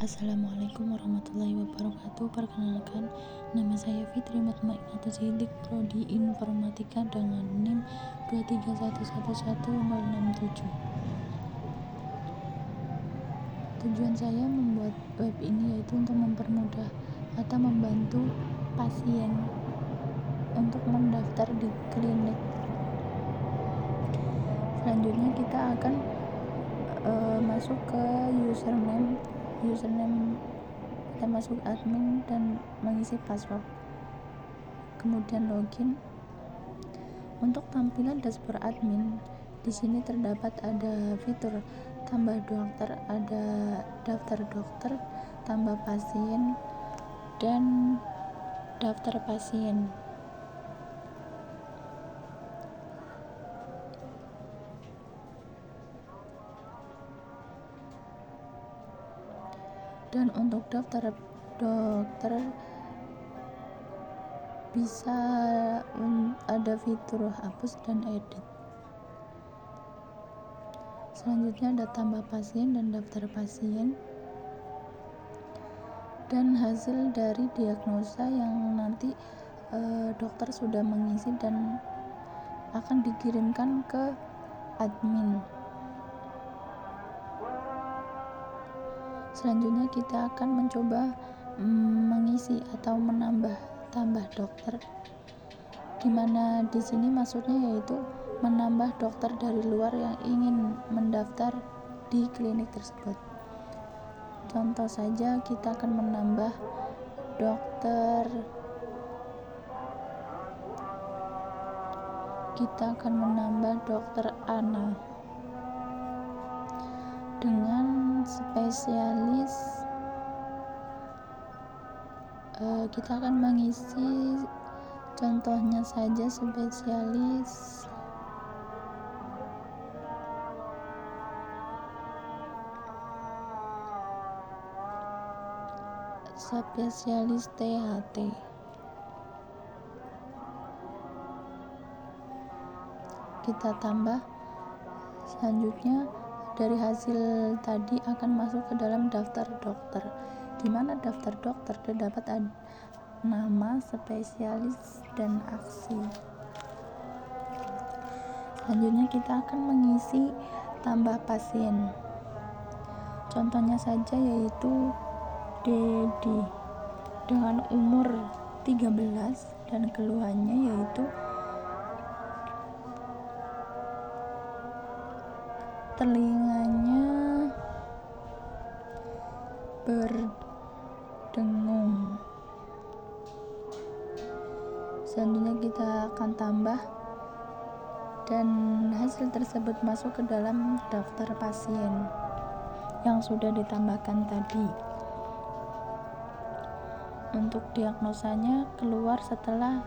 Assalamualaikum warahmatullahi wabarakatuh. Perkenalkan, nama saya Fitri Mutmainatul Siddiq, Prodi Informatika dengan NIM 231111067. Tujuan saya membuat web ini yaitu untuk mempermudah atau membantu pasien untuk mendaftar di klinik. Selanjutnya kita akan masuk ke username kita masuk admin dan mengisi password, kemudian login. Untuk tampilan dashboard admin, di sini terdapat ada fitur tambah dokter, ada daftar dokter, tambah pasien, dan daftar pasien. Dan untuk daftar dokter bisa ada fitur hapus dan edit. Selanjutnya ada tambah pasien dan daftar pasien, dan hasil dari diagnosa yang nanti dokter sudah mengisi dan akan dikirimkan ke admin. Selanjutnya kita akan mencoba mengisi atau tambah dokter, dimana di sini maksudnya yaitu menambah dokter dari luar yang ingin mendaftar di klinik tersebut. Contoh saja, kita akan menambah dokter Ana dengan spesialis. Kita akan mengisi contohnya saja spesialis THT. Kita tambah. Selanjutnya dari hasil tadi akan masuk ke dalam daftar dokter, di mana daftar dokter terdapat nama, spesialis, dan aksi. Selanjutnya kita akan mengisi tambah pasien. Contohnya saja yaitu Dedi dengan umur 13 dan keluhannya yaitu telinganya berdengung. Selanjutnya kita akan tambah, dan hasil tersebut masuk ke dalam daftar pasien yang sudah ditambahkan tadi. Untuk diagnosanya keluar setelah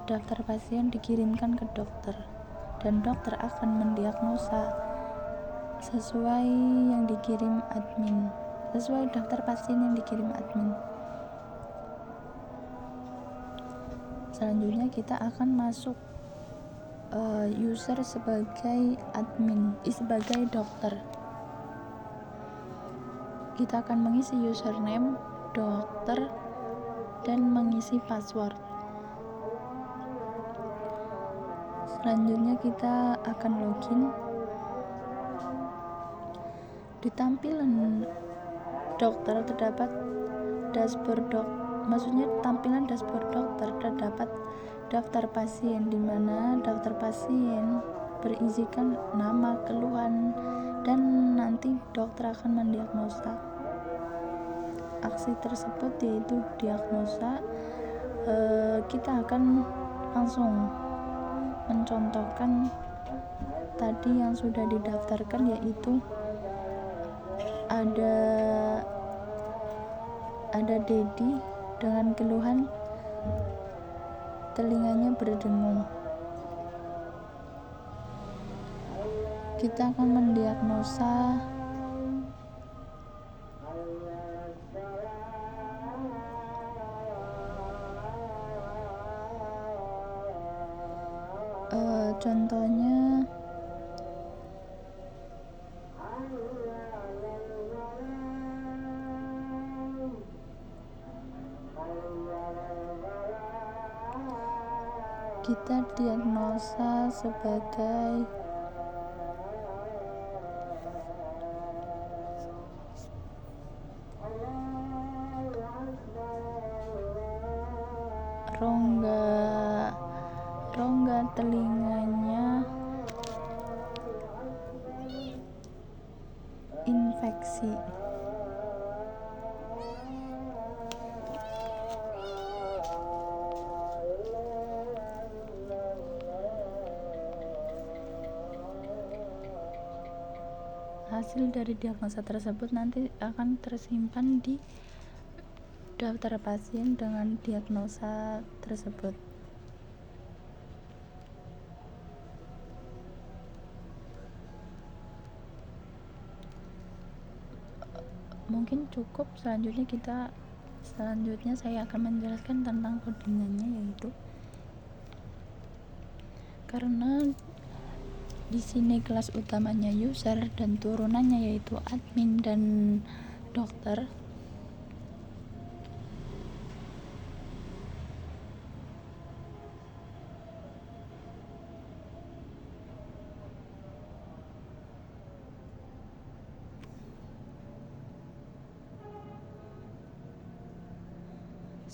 daftar pasien dikirimkan ke dokter, dan dokter akan mendiagnosa sesuai daftar pasien yang dikirim admin. Selanjutnya kita akan masuk user sebagai admin, sebagai dokter. Kita akan mengisi username dokter dan mengisi password. Selanjutnya kita akan login. Di tampilan dokter terdapat tampilan dashboard dokter terdapat daftar pasien, di mana daftar pasien berisikan nama, keluhan, dan nanti dokter akan mendiagnosa aksi tersebut yaitu diagnosa. Kita akan langsung mencontohkan tadi yang sudah didaftarkan, yaitu ada Dedi dengan keluhan telinganya berdengung. Kita akan mendiagnosa contohnya kita diagnosa sebagai rongga telinganya infeksi. Hasil dari diagnosa tersebut nanti akan tersimpan di daftar pasien dengan diagnosa tersebut. Mungkin cukup. Selanjutnya saya akan menjelaskan tentang codingannya, yaitu karena di sini kelas utamanya user dan turunannya yaitu admin dan dokter.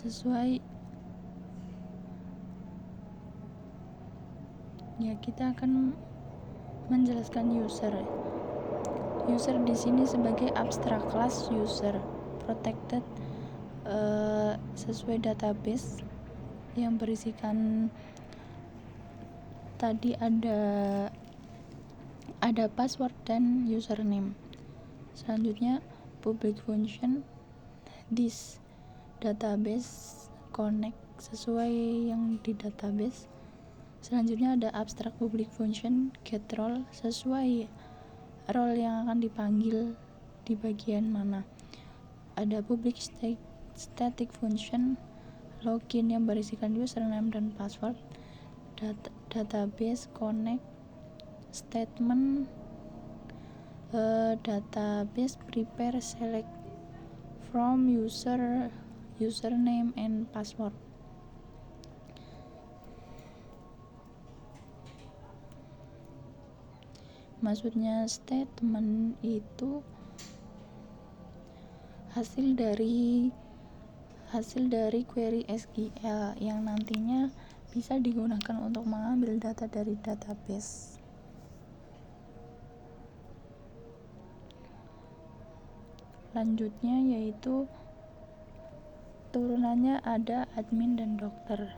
Sesuai ya, kita akan menjelaskan user. User di sini sebagai abstrak class user protected sesuai database yang berisikan tadi ada password dan username. Selanjutnya public function this database connect sesuai yang di database. Selanjutnya ada abstract public function get role sesuai role yang akan dipanggil di bagian mana. Ada public static function login yang berisikan username dan password. Database connect statement database prepare select from username and password. Maksudnya statement itu hasil dari query SQL yang nantinya bisa digunakan untuk mengambil data dari database. Lanjutnya yaitu turunannya ada admin dan dokter.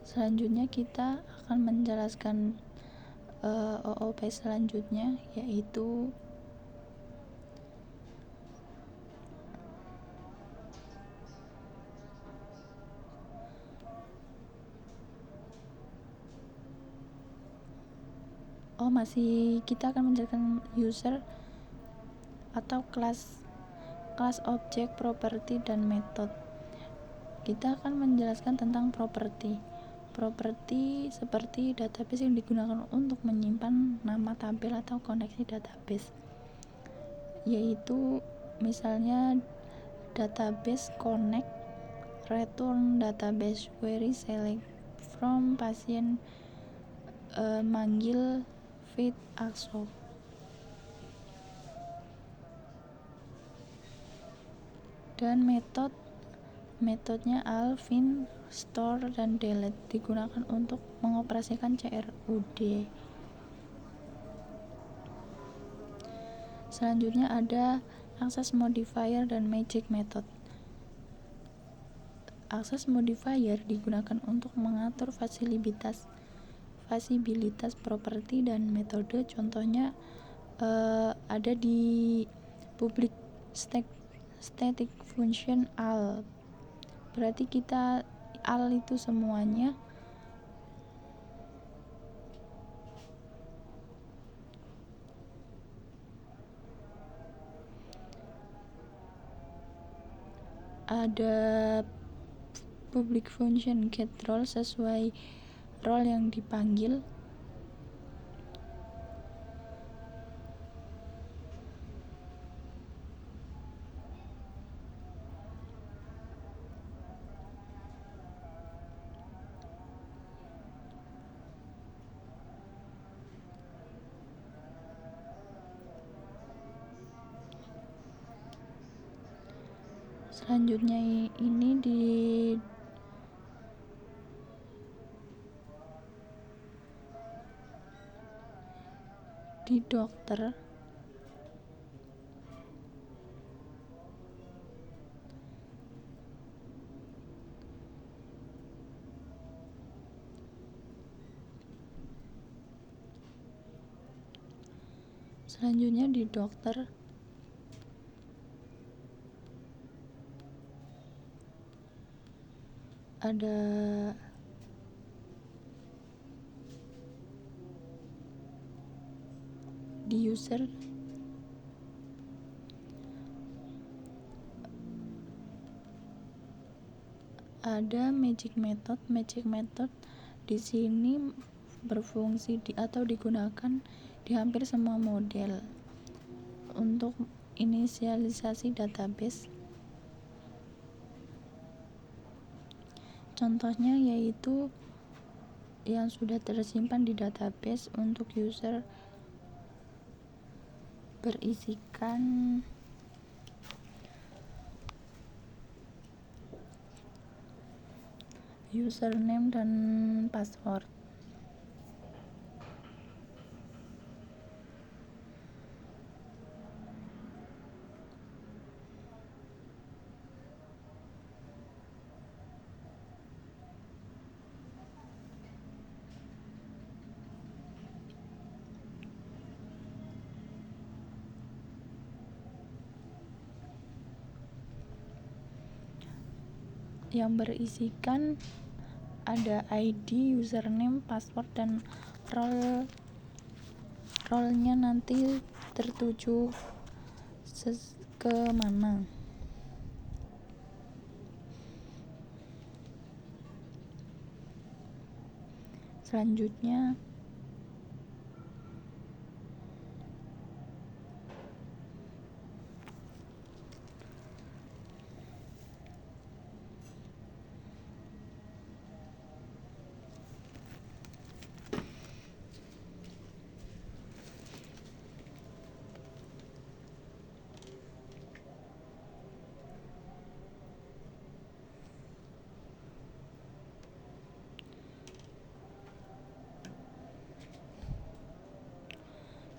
Selanjutnya kita akan menjelaskan OOP selanjutnya, yaitu kita akan menjelaskan user atau kelas objek, properti, dan metode. Kita akan menjelaskan tentang properti seperti database yang digunakan untuk menyimpan nama tabel atau koneksi database, yaitu misalnya database connect, return, database query, select from, pasien, manggil, feed, accept. Dan metodenya al, find, store, dan delete digunakan untuk mengoperasikan CRUD. Selanjutnya ada access modifier dan magic method. Access modifier digunakan untuk mengatur fasilitas properti dan metode. Contohnya ada di public static function al. Berarti kita al itu semuanya. Ada public function get role sesuai role yang dipanggil. Selanjutnya ini di dokter ada di user ada magic method di sini berfungsi atau digunakan di hampir semua model untuk inisialisasi database. Contohnya yaitu yang sudah tersimpan di database untuk user berisikan username dan password. Yang berisikan ada ID, username, password, dan role-nya nanti tertuju ke mana.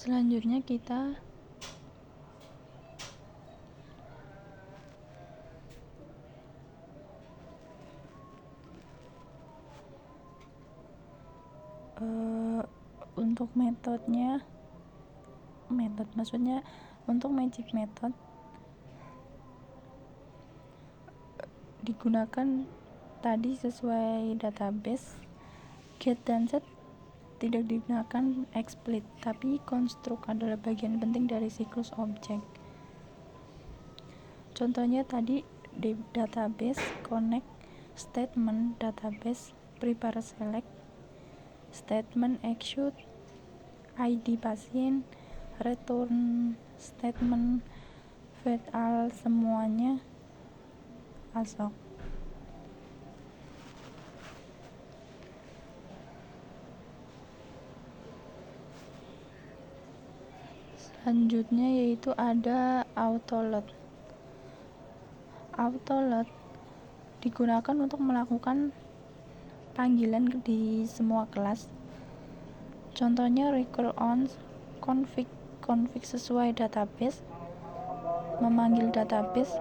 Selanjutnya kita untuk untuk magic method digunakan tadi sesuai database. Get dan set tidak digunakan explicit, tapi construct adalah bagian penting dari siklus objek. Contohnya tadi di database connect, statement database prepare select, statement execute, ID pasien, return statement vet all, semuanya masuk. Selanjutnya yaitu ada autoload digunakan untuk melakukan panggilan di semua kelas. Contohnya recur on, config sesuai database, memanggil database,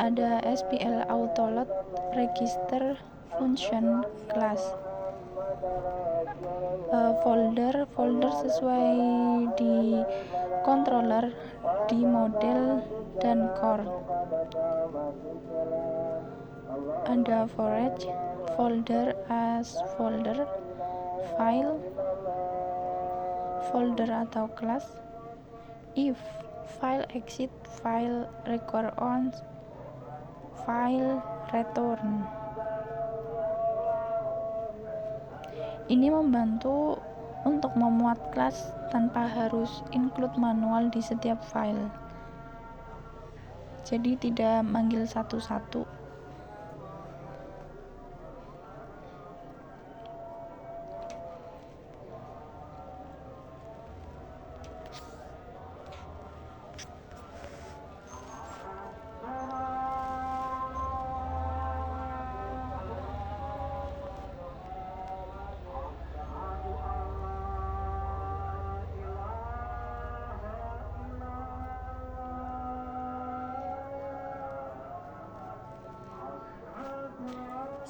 ada SPL autoload, register function class, folder sesuai di controller, di model dan core. Ada forage, folder as folder, file, folder atau kelas, if file exit, file recur on, file return. Ini membantu untuk memuat kelas tanpa harus include manual di setiap file, jadi tidak manggil satu-satu.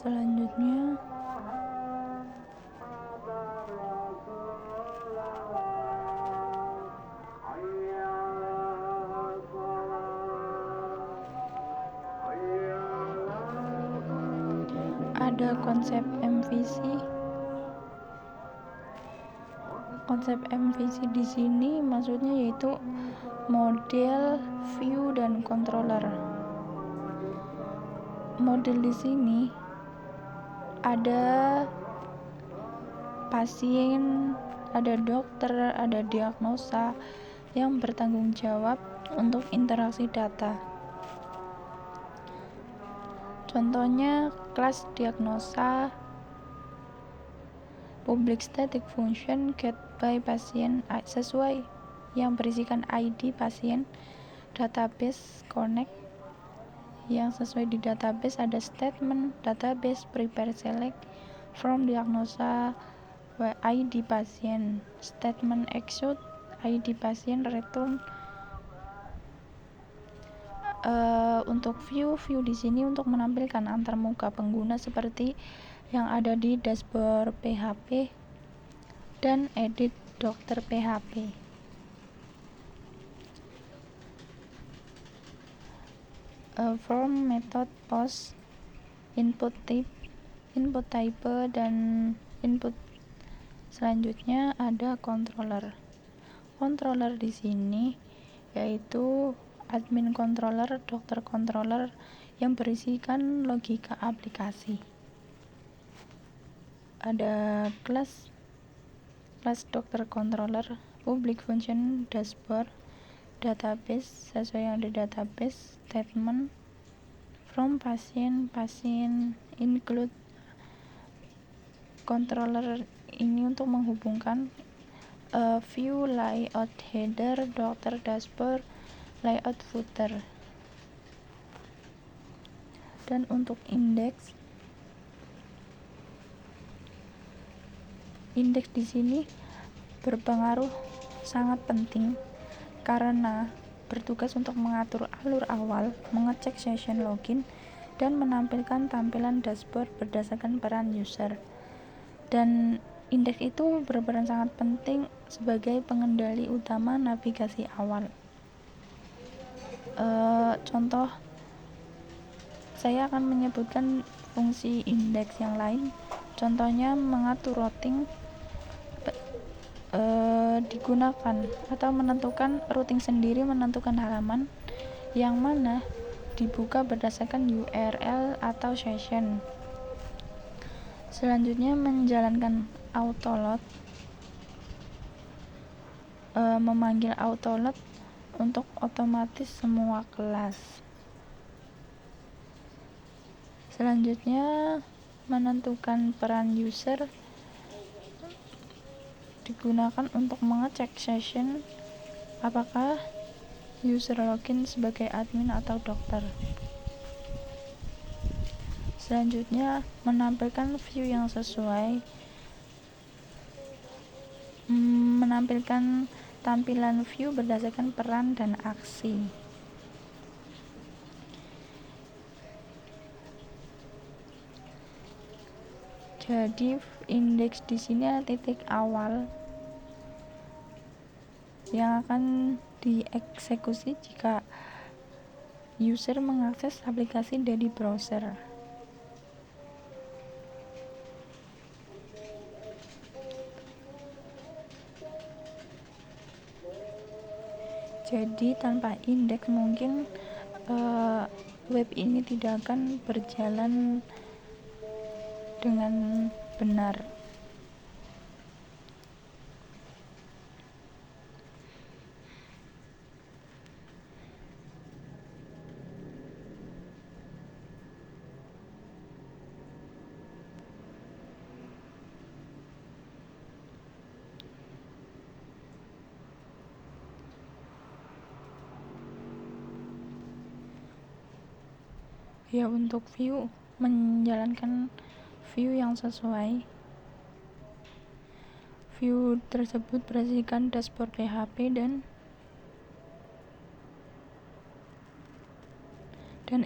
Selanjutnya ada konsep MVC. Konsep MVC di sini maksudnya yaitu model, view, dan controller. Model di sini ada pasien, ada dokter, ada diagnosa yang bertanggung jawab untuk interaksi data. Contohnya kelas diagnosa, public static function get by pasien sesuai yang berisikan ID pasien, database connect yang sesuai di database ada statement database prepare select from diagnosa ID pasien, statement execute ID pasien return. Untuk view di sini untuk menampilkan antarmuka pengguna seperti yang ada di dashboard PHP dan edit dokter PHP. Form, method, post, input type dan input. Selanjutnya ada controller. Controller di sini yaitu admin controller, dokter controller yang berisikan logika aplikasi. Ada kelas dokter controller, public function, dashboard, database sesuai yang di database, statement from pasien, include. Controller ini untuk menghubungkan view, layout header, dokter dashboard, layout footer. Dan untuk indeks di sini berpengaruh sangat penting karena bertugas untuk mengatur alur awal, mengecek session login, dan menampilkan tampilan dashboard berdasarkan peran user. Dan indeks itu berperan sangat penting sebagai pengendali utama navigasi awal. Contoh, saya akan menyebutkan fungsi indeks yang lain. Contohnya mengatur routing digunakan atau menentukan routing sendiri, menentukan halaman yang mana dibuka berdasarkan URL atau session. Selanjutnya menjalankan autoload, memanggil autoload untuk otomatis semua kelas. Selanjutnya menentukan peran user digunakan untuk mengecek session apakah user login sebagai admin atau dokter. Selanjutnya menampilkan view yang sesuai, menampilkan tampilan view berdasarkan peran dan aksi. Jadi indeks di sini adalah titik awal yang akan dieksekusi jika user mengakses aplikasi dari browser. Jadi tanpa indeks mungkin web ini tidak akan berjalan dengan benar. Ya, untuk view, menjalankan view yang sesuai. View tersebut berisikan dashboard PHP dan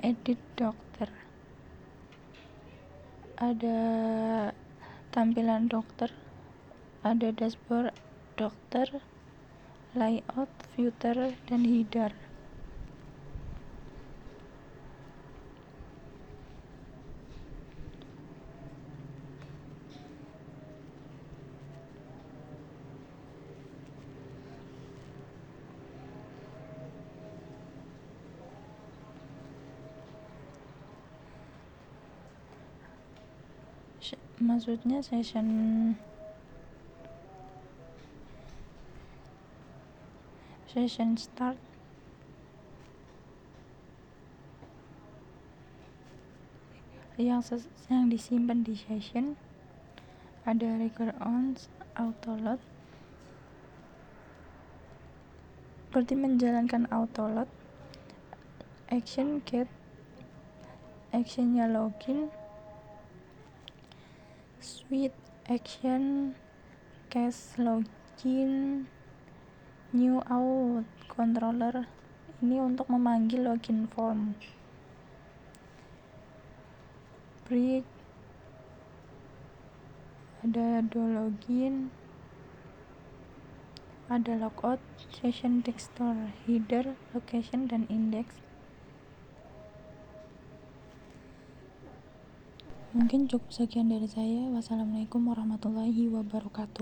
edit dokter. ada tampilan dokter, ada dashboard dokter, layout, footer, dan header. Maksudnya session start, yang disimpan di session, ada record on, autoload, berarti menjalankan autoload, action get, actionnya login, switch action, cache login, new out controller, ini untuk memanggil login form, break, ada do login, ada logout, session texture, header, location, dan index. Mungkin cukup sekian dari saya. Wassalamualaikum warahmatullahi wabarakatuh.